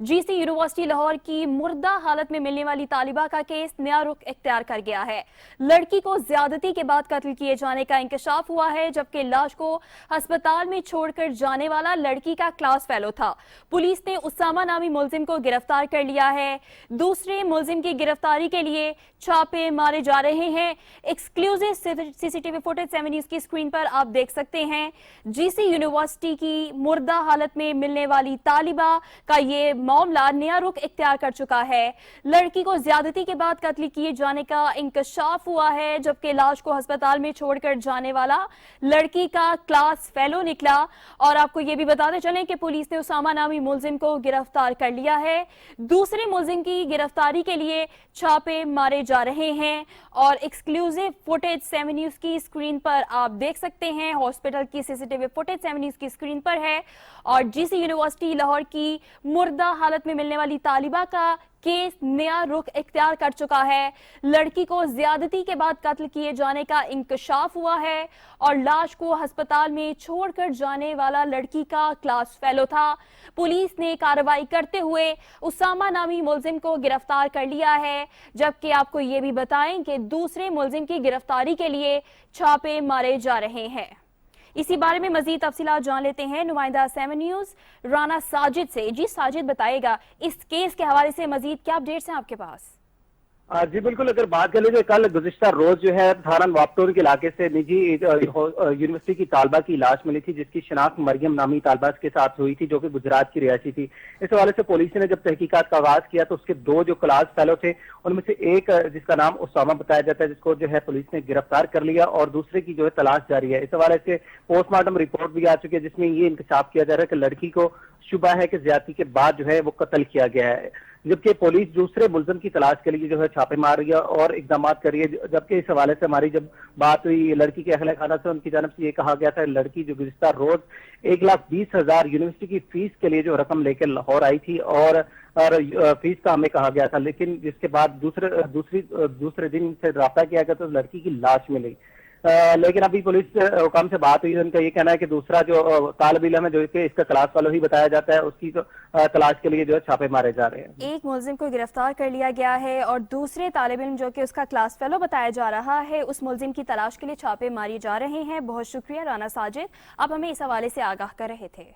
GC university Lahore की मुर्दा हालत में मिलने वाली तालिबा का केस नया रुख इख्तियार कर गया है। लड़की को ज्यादती के बाद कत्ल किए जाने का इंकशाफ हुआ है, जबकि लाश को अस्पताल में छोड़कर जाने वाला लड़की का क्लास फेलो था। पुलिस ने उसामा नामी मुलजिम को गिरफ्तार कर लिया है। दूसरे मुलजिम की गिरफ्तारी के लिए छापे मारे जा रहे हैं। एक्सक्लूसिव सीसीटीवी फुटेज 7 न्यूज की स्क्रीन पर आप देख सकते हैं। जीसी यूनिवर्सिटी की मुर्दा हालत में मिलने वाली तालिबा का ये मामला नया रुख इख्तियार कर चुका है। लड़की को ज्यादती के बाद कत्ल किए जाने का इंकशाफ हुआ है, जबकि लाश को अस्पताल में छोड़कर जाने वाला लड़की का क्लास फेलो निकला। और आपको ये भी बताते चलें कि पुलिस ने उसामा नामी मुलजिम को गिरफ्तार कर लिया है। दूसरे मुलजिम की गिरफ्तारी के लिए छापे मारे जा रहे हैं और एक्सक्लूसिव फुटेज 7 न्यूज की स्क्रीन पर आप देख सकते हैं। हॉस्पिटल की सीसीटीवी फुटेज 7 न्यूज की स्क्रीन पर है और जीसी यूनिवर्सिटी लाहौर की मुर्दा हालत में मिलने वाली तालिबा का केस नया रुख इख्तियार कर चुका है। लड़की को ज्यादती के बाद कत्ल किए जाने का इंकशाफ हुआ है और लाश को अस्पताल में छोड़कर जाने वाला लड़की का क्लास फेलो था। पुलिस ने कार्रवाई करते हुए उसामा नामी मुलजिम को गिरफ्तार कर लिया है, जबकि आपको ये भी बताएं कि दूसरे मुलजिम की गिरफ्तारी के लिए छापे मारे जा रहे हैं। इसी बारे में मजीद तफसीलात जान लेते हैं नुमाइंदा 7 न्यूज राना साजिद से। जी साजिद, बताएगा इस केस के हवाले से मजीद क्या अपडेट्स हैं आपके पास? जी बिल्कुल, अगर बात कर लीजिए कल गुज़िश्ता रोज जो है थाना नवाबटोर के इलाके से निजी यूनिवर्सिटी की तालबा की लाश मिली थी, जिसकी शनाख्त मरियम नामी तालबा के साथ हुई थी, जो कि गुजरात की रिहायशी थी। इस हवाले से पुलिस ने जब तहकीकात का आगाज किया तो उसके दो जो क्लास फेलो थे उनमें से एक जिसका नाम उसामा बताया जाता है, जिसको जो है पुलिस ने गिरफ्तार कर लिया और दूसरे की जो है तलाश जारी है। इस हवाले से पोस्टमार्टम रिपोर्ट भी आ चुकी है, जिसमें ये इंकशाफ किया जा रहा है कि लड़की को शुबा है कि ज्यादती के बाद जो है वो कत्ल किया गया है, जबकि पुलिस दूसरे मुलजिम की तलाश के लिए जो है छापे मार रही है और इकदाम कर रही है। जबकि इस हवाले से हमारी जब बात हुई लड़की के अहले खाना से, उनकी जानब से ये कहा गया था लड़की जो गुज़िश्ता रोज 1,20,000 यूनिवर्सिटी की फीस के लिए जो रकम लेकर लाहौर आई थी और फीस का हमें कहा गया था, लेकिन जिसके बाद दूसरे दिन से राब्ता किया गया तो लड़की की लाश मिली। लेकिन अभी पुलिस हुकाम से बात हुई, उनका ये कहना है कि दूसरा जो तालिब इल्म है जो कि इसका क्लास फेलो ही बताया जाता है, उसकी तो तलाश के लिए जो है छापे मारे जा रहे हैं। एक मुलजिम को गिरफ्तार कर लिया गया है और दूसरे तालिब इल्म जो कि उसका क्लास फेलो बताया जा रहा है, उस मुलजिम की तलाश के लिए छापे मारे जा रहे हैं। बहुत शुक्रिया राना साजिद, आप हमें इस हवाले से आगाह कर रहे थे।